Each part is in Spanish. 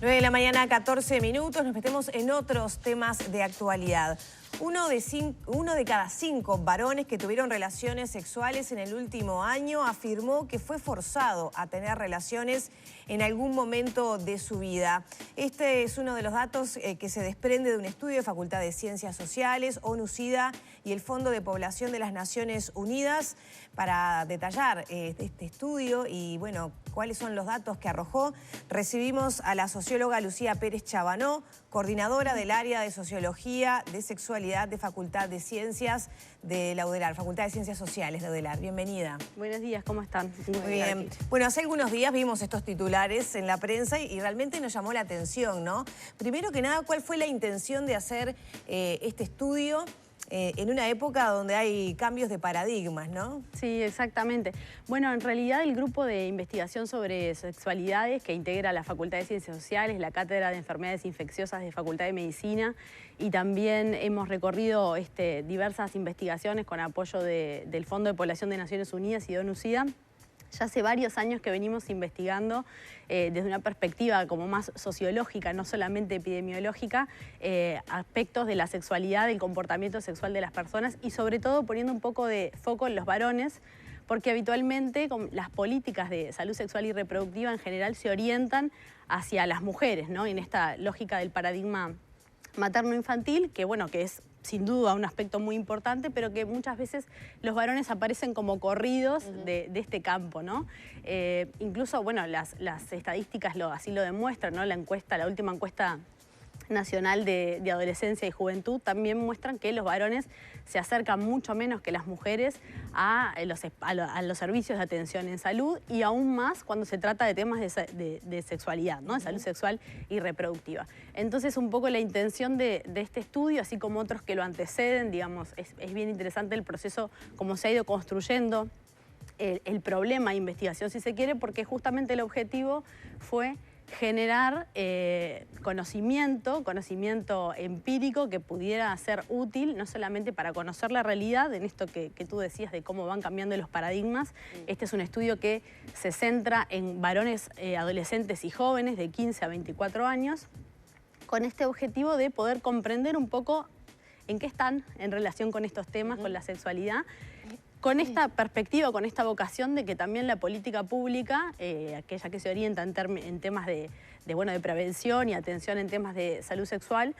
9 de la mañana, 14 minutos. Nos metemos en otros temas de actualidad. Uno de cada 5 varones que tuvieron relaciones sexuales en el último año afirmó que fue forzado a tener relaciones en algún momento de su vida. Este es uno de los datos que se desprende de un estudio de Facultad de Ciencias Sociales, ONU-SIDA y el Fondo de Población de las Naciones Unidas. Para detallar este estudio y, bueno, cuáles son los datos que arrojó, recibimos a la socióloga Lucía Pérez Chabanó, coordinadora del área de Sociología de Sexualidad de Facultad de Ciencias de la UDELAR, Facultad de Ciencias Sociales de UDELAR. Bienvenida. Buenos días, ¿cómo están? Muy bien. Bueno, hace algunos días vimos estos titulares en la prensa y realmente nos llamó la atención, ¿no? Primero que nada, ¿cuál fue la intención de hacer este estudio en una época donde hay cambios de paradigmas, ¿no? Sí, exactamente. Bueno, en realidad el grupo de investigación sobre sexualidades que integra la Facultad de Ciencias Sociales, la Cátedra de Enfermedades Infecciosas de Facultad de Medicina, y también hemos recorrido diversas investigaciones con apoyo del Fondo de Población de Naciones Unidas y de ONU-SIDA. Ya hace varios años que venimos investigando desde una perspectiva como más sociológica, no solamente epidemiológica, aspectos de la sexualidad, del comportamiento sexual de las personas y sobre todo poniendo un poco de foco en los varones, porque habitualmente las políticas de salud sexual y reproductiva en general se orientan hacia las mujeres, ¿no? En esta lógica del paradigma materno-infantil, que bueno, que es sin duda un aspecto muy importante, pero que muchas veces los varones aparecen como corridos de este campo, ¿no? Incluso, bueno, las estadísticas así lo demuestran, ¿no? La última encuesta nacional de adolescencia y juventud también muestran que los varones se acercan mucho menos que las mujeres a los servicios de atención en salud y aún más cuando se trata de temas de sexualidad, ¿no? De salud sexual y reproductiva. Entonces un poco la intención de este estudio, así como otros que lo anteceden, digamos, es bien interesante el proceso, cómo se ha ido construyendo el problema de investigación, si se quiere, porque justamente el objetivo fue generar conocimiento empírico que pudiera ser útil, no solamente para conocer la realidad, en esto que tú decías de cómo van cambiando los paradigmas. Este es un estudio que se centra en varones adolescentes y jóvenes de 15 a 24 años, con este objetivo de poder comprender un poco en qué están en relación con estos temas, con la sexualidad, con esta perspectiva, con esta vocación de que también la política pública, aquella que se orienta en temas de prevención y atención en temas de salud sexual,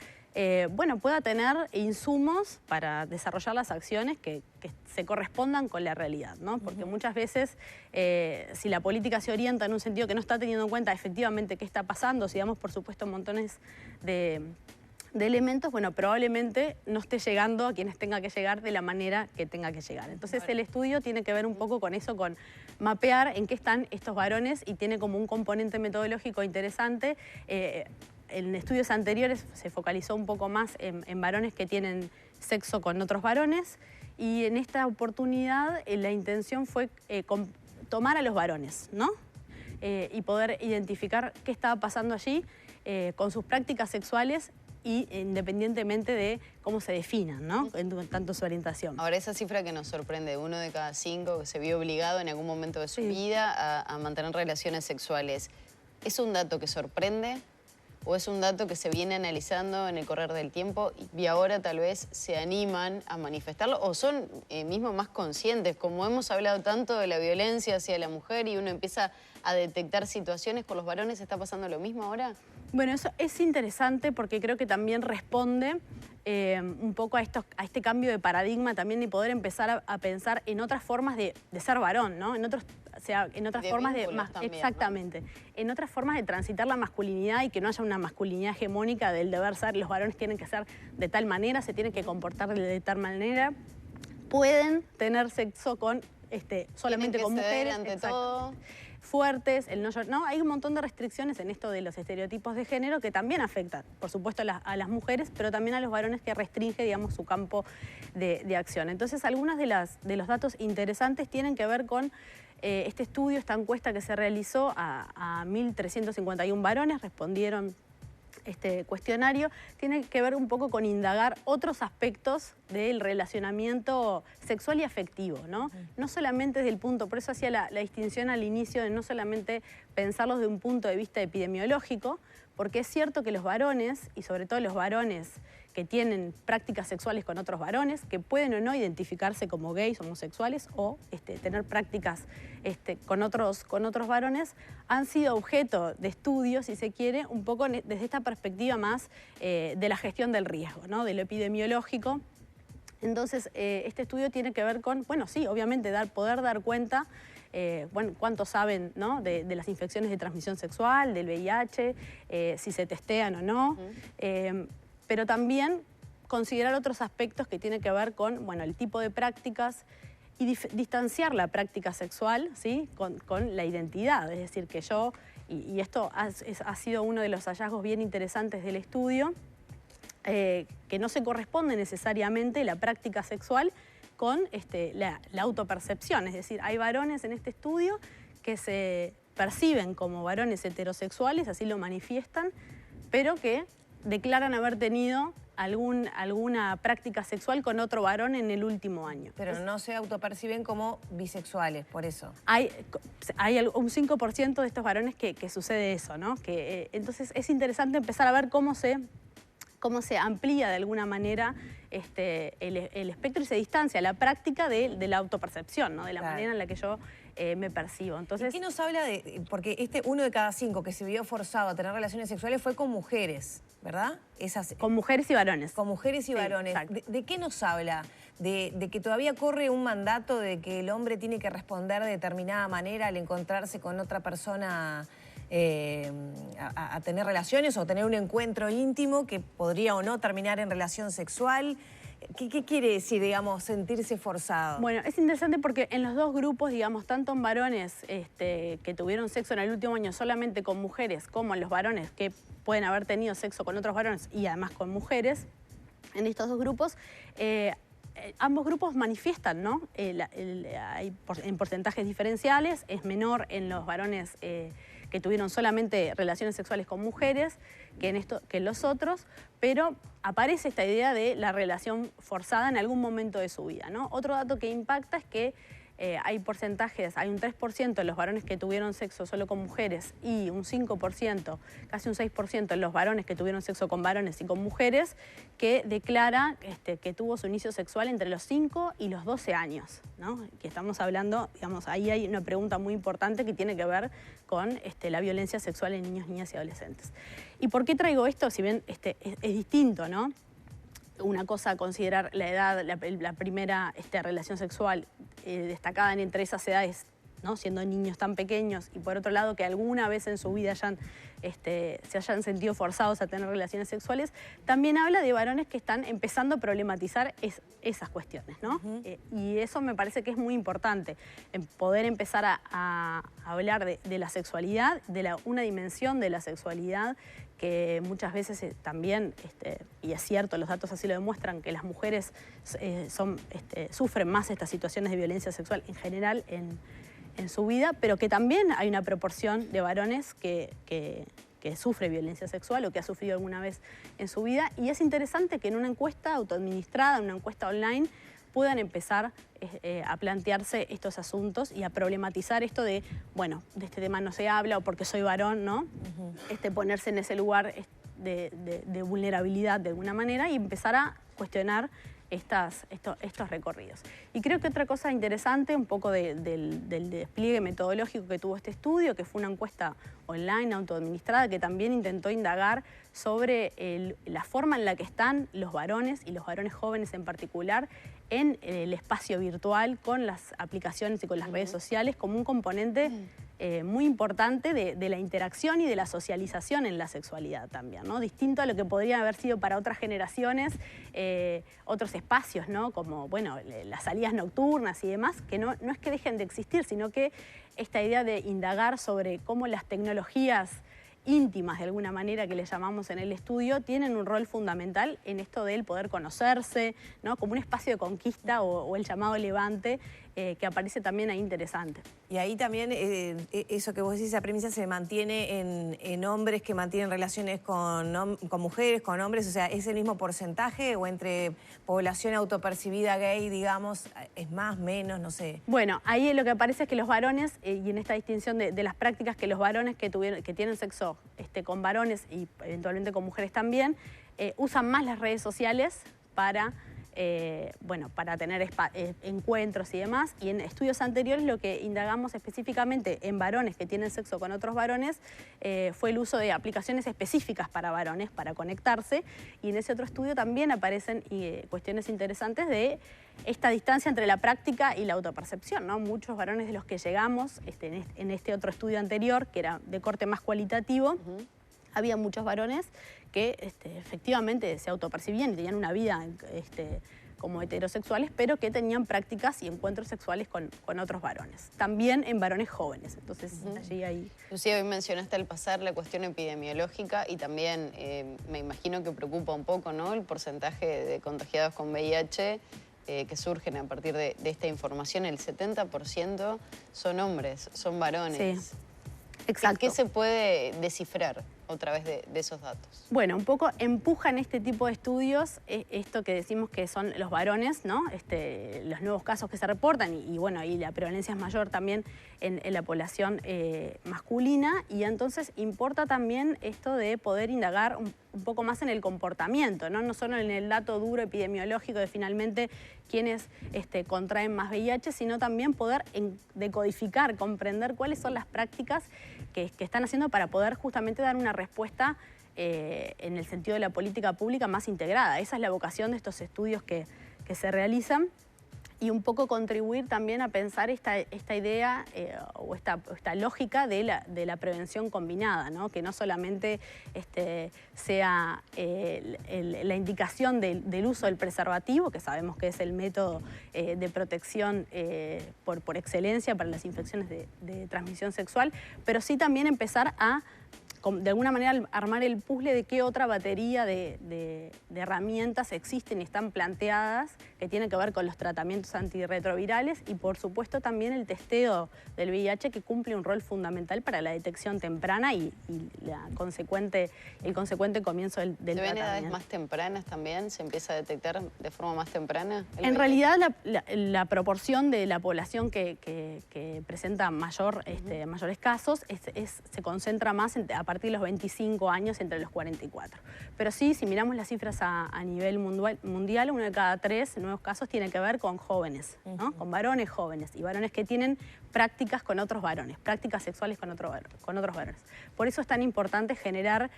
pueda tener insumos para desarrollar las acciones que se correspondan con la realidad, ¿no? Porque muchas veces, si la política se orienta en un sentido que no está teniendo en cuenta efectivamente qué está pasando, si damos por supuesto montones de elementos, bueno, probablemente no esté llegando a quienes tenga que llegar de la manera que tenga que llegar. Entonces el estudio tiene que ver un poco con eso, con mapear en qué están estos varones y tiene como un componente metodológico interesante. En estudios anteriores se focalizó un poco más en varones que tienen sexo con otros varones y en esta oportunidad la intención fue tomar a los varones, ¿no? Y poder identificar qué estaba pasando allí con sus prácticas sexuales y independientemente de cómo se definan, ¿no? En tanto su orientación. Ahora, esa cifra que nos sorprende, 1 de cada 5 que se vio obligado en algún momento de su vida a mantener relaciones sexuales, ¿es un dato que sorprende o es un dato que se viene analizando en el correr del tiempo y ahora tal vez se animan a manifestarlo o son mismo más conscientes? Como hemos hablado tanto de la violencia hacia la mujer y uno empieza a detectar situaciones, ¿con los varones está pasando lo mismo ahora? Bueno, eso es interesante porque creo que también responde un poco a este cambio de paradigma también y poder empezar a pensar en otras formas de ser varón, ¿no? En otras formas de... También, exactamente. ¿No? En otras formas de transitar la masculinidad y que no haya una masculinidad hegemónica del deber ser. Los varones tienen que ser de tal manera, se tienen que comportar de tal manera. Pueden tener sexo con solamente con mujeres. Ante todo. Fuertes, no, hay un montón de restricciones en esto de los estereotipos de género que también afectan, por supuesto, a las mujeres, pero también a los varones que restringe, digamos, su campo de acción. Entonces, algunos de los datos interesantes tienen que ver con este estudio, esta encuesta que se realizó a 1.351 varones, respondieron este cuestionario tiene que ver un poco con indagar otros aspectos del relacionamiento sexual y afectivo, ¿no? No solamente desde el punto, por eso hacía la distinción al inicio de no solamente pensarlos de un punto de vista epidemiológico, porque es cierto que los varones, y sobre todo los varones que tienen prácticas sexuales con otros varones, que pueden o no identificarse como gays, homosexuales, o tener prácticas con otros varones, han sido objeto de estudio, si se quiere, un poco desde esta perspectiva más de la gestión del riesgo, ¿no? De lo epidemiológico. Entonces, este estudio tiene que ver con, bueno, sí, obviamente poder dar cuenta, bueno, cuánto saben, ¿no? de las infecciones de transmisión sexual, del VIH, si se testean o no, pero también considerar otros aspectos que tienen que ver con, bueno, el tipo de prácticas y distanciar la práctica sexual, ¿sí? con la identidad. Es decir, que yo, y esto ha sido uno de los hallazgos bien interesantes del estudio, que no se corresponde necesariamente la práctica sexual con la autopercepción. Es decir, hay varones en este estudio que se perciben como varones heterosexuales, así lo manifiestan, pero que declaran haber tenido alguna práctica sexual con otro varón en el último año. Pero no se autoperciben como bisexuales, por eso. Hay un 5% de estos varones que sucede eso, ¿no? Entonces es interesante empezar a ver cómo se amplía de alguna manera el espectro y se distancia la práctica de la autopercepción, ¿no? De la manera en la que yo me percibo. Entonces, ¿y qué nos habla de...? Porque 1 de cada 5 que se vio forzado a tener relaciones sexuales fue con mujeres, ¿verdad? Con mujeres y varones. Con mujeres y varones. ¿De qué nos habla? De que todavía corre un mandato de que el hombre tiene que responder de determinada manera al encontrarse con otra persona a tener relaciones o tener un encuentro íntimo que podría o no terminar en relación sexual. ¿Qué quiere decir, digamos, sentirse forzado? Bueno, es interesante porque en los dos grupos, digamos, tanto en varones que tuvieron sexo en el último año solamente con mujeres, como en los varones que pueden haber tenido sexo con otros varones y además con mujeres, en estos dos grupos, ambos grupos manifiestan, ¿no? En porcentajes diferenciales, es menor en los varones que tuvieron solamente relaciones sexuales con mujeres que en los otros, pero aparece esta idea de la relación forzada en algún momento de su vida, ¿no? Otro dato que impacta es que hay porcentajes, hay un 3% de los varones que tuvieron sexo solo con mujeres y un 5%, casi un 6% en los varones que tuvieron sexo con varones y con mujeres, que declara que tuvo su inicio sexual entre los 5 y los 12 años, ¿no? Que estamos hablando, digamos, ahí hay una pregunta muy importante que tiene que ver con la violencia sexual en niños, niñas y adolescentes. ¿Y por qué traigo esto? Si bien es distinto, ¿no? Una cosa a considerar la edad, la primera relación sexual destacada entre esas edades, ¿no? Siendo niños tan pequeños, y por otro lado que alguna vez en su vida se hayan sentido forzados a tener relaciones sexuales, también habla de varones que están empezando a problematizar esas cuestiones, ¿no? Y eso me parece que es muy importante, en poder empezar a hablar de la sexualidad, de una dimensión de la sexualidad que muchas veces también, y es cierto, los datos así lo demuestran, que las mujeres sufren más estas situaciones de violencia sexual en general en su vida, pero que también hay una proporción de varones que sufre violencia sexual o que ha sufrido alguna vez en su vida. Y es interesante que en una encuesta autoadministrada, una encuesta online, puedan empezar a plantearse estos asuntos y a problematizar esto de, bueno, de este tema no se habla o porque soy varón, ¿no? Ponerse en ese lugar de vulnerabilidad de alguna manera y empezar a cuestionar estos recorridos. Y creo que otra cosa interesante, un poco del despliegue metodológico que tuvo este estudio, que fue una encuesta online, autoadministrada, que también intentó indagar sobre la forma en la que están los varones, y los varones jóvenes en particular, en el espacio virtual, con las aplicaciones y con las redes sociales, como un componente muy importante de la interacción y de la socialización en la sexualidad también, ¿no? Distinto a lo que podría haber sido para otras generaciones, otros espacios, ¿no? Como, bueno, las salidas nocturnas y demás, que no es que dejen de existir, sino que esta idea de indagar sobre cómo las tecnologías íntimas, de alguna manera, que le llamamos en el estudio, tienen un rol fundamental en esto del poder conocerse, ¿no? Como un espacio de conquista o el llamado levante que aparece también ahí interesante. Y ahí también eso que vos decís, esa premisa se mantiene en hombres que mantienen relaciones con mujeres, con hombres, o sea, ¿es el mismo porcentaje o entre población autopercibida gay, digamos, es más, menos, no sé? Bueno, ahí lo que aparece es que los varones, y en esta distinción de las prácticas, que los varones que tienen sexo con varones y eventualmente con mujeres también, usan más las redes sociales para para tener encuentros y demás. Y en estudios anteriores lo que indagamos específicamente en varones que tienen sexo con otros varones fue el uso de aplicaciones específicas para varones, para conectarse. Y en ese otro estudio también aparecen cuestiones interesantes de esta distancia entre la práctica y la autopercepción, ¿no? Muchos varones de los que llegamos en este otro estudio anterior, que era de corte más cualitativo, había muchos varones que efectivamente se autopercibían y tenían una vida como heterosexuales, pero que tenían prácticas y encuentros sexuales con otros varones. También en varones jóvenes. Entonces, allí hay... Lucía, hoy mencionaste al pasar la cuestión epidemiológica y también me imagino que preocupa un poco, ¿no?, el porcentaje de contagiados con VIH que surgen a partir de esta información. El 70% son hombres, son varones. Sí. Exacto. ¿Qué se puede descifrar otra vez de esos datos? Bueno, un poco empujan este tipo de estudios esto que decimos que son los varones, ¿no? Los nuevos casos que se reportan y la prevalencia es mayor también en la población masculina, y entonces importa también esto de poder indagar un poco más en el comportamiento, ¿no? No solo en el dato duro epidemiológico de finalmente quiénes contraen más VIH, sino también poder decodificar, comprender cuáles son las prácticas que están haciendo para poder justamente dar una respuesta en el sentido de la política pública más integrada. Esa es la vocación de estos estudios que se realizan, y un poco contribuir también a pensar esta idea o esta lógica de la prevención combinada, ¿no? Que no solamente sea la indicación del uso del preservativo, que sabemos que es el método de protección por excelencia para las infecciones de transmisión sexual, pero sí también empezar a de alguna manera armar el puzzle de qué otra batería de herramientas existen y están planteadas, que tienen que ver con los tratamientos antirretrovirales y por supuesto también el testeo del VIH, que cumple un rol fundamental para la detección temprana y el consecuente comienzo del tratamiento. ¿Se ven edades más tempranas también? ¿Se empieza a detectar de forma más temprana? En realidad la proporción de la población que presenta mayores casos se concentra más a partir de los 25 años, entre los 44. Pero sí, si miramos las cifras a nivel mundial, 1 de cada 3 nuevos casos tiene que ver con jóvenes, ¿no? Con varones jóvenes y varones que tienen prácticas con otros varones, prácticas sexuales con otros varones. Por eso es tan importante generar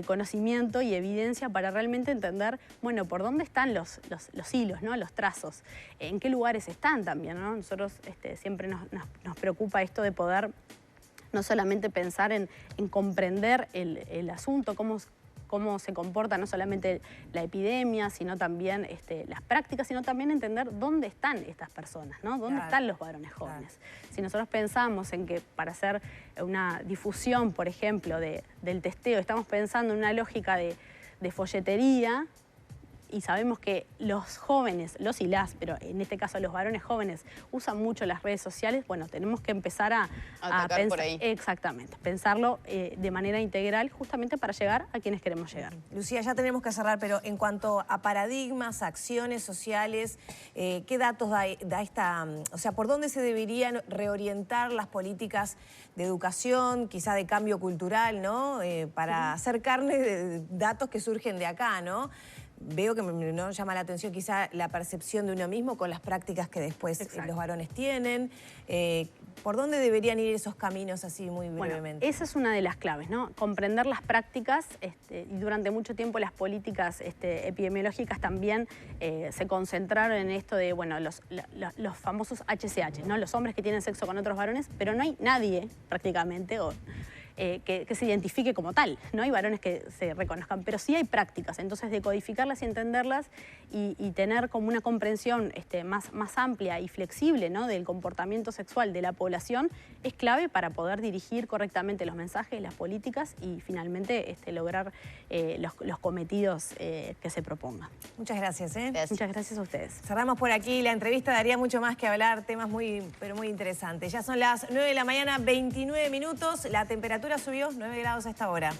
conocimiento y evidencia para realmente entender, bueno, por dónde están los hilos, ¿no? Los trazos, en qué lugares están también, ¿no? Nosotros siempre nos preocupa esto de poder no solamente pensar en comprender el asunto, cómo se comporta no solamente la epidemia, sino también las prácticas, sino también entender dónde están estas personas, ¿no? ¿Dónde están los varones jóvenes? Si nosotros pensamos en que para hacer una difusión, por ejemplo, del testeo, estamos pensando en una lógica de folletería, y sabemos que los jóvenes, los y las, pero en este caso los varones jóvenes, usan mucho las redes sociales, bueno, tenemos que empezar a pensar por ahí. Exactamente, pensarlo de manera integral justamente para llegar a quienes queremos llegar. Lucía, ya tenemos que cerrar, pero en cuanto a paradigmas, acciones sociales, ¿qué datos da esta, o sea, por dónde se deberían reorientar las políticas de educación, quizá de cambio cultural, ¿no? Para hacer carne de datos que surgen de acá, ¿no? Veo que no llama la atención quizá la percepción de uno mismo con las prácticas que después los varones tienen. ¿Por dónde deberían ir esos caminos así muy brevemente? Bueno, esa es una de las claves, ¿no? Comprender las prácticas y durante mucho tiempo las políticas epidemiológicas también se concentraron en esto de, bueno, los famosos HCH, ¿no? Los hombres que tienen sexo con otros varones, pero no hay nadie prácticamente que se identifique como tal. No hay varones que se reconozcan, pero sí hay prácticas. Entonces, decodificarlas y entenderlas y tener como una comprensión más amplia y flexible, ¿no?, del comportamiento sexual de la población es clave para poder dirigir correctamente los mensajes, las políticas y finalmente lograr los cometidos que se propongan. Muchas gracias. Gracias. Muchas gracias a ustedes. Cerramos por aquí. La entrevista daría mucho más que hablar, temas pero muy interesantes. Ya son las 9 de la mañana, 29 minutos. La temperatura subió 9 grados a esta hora.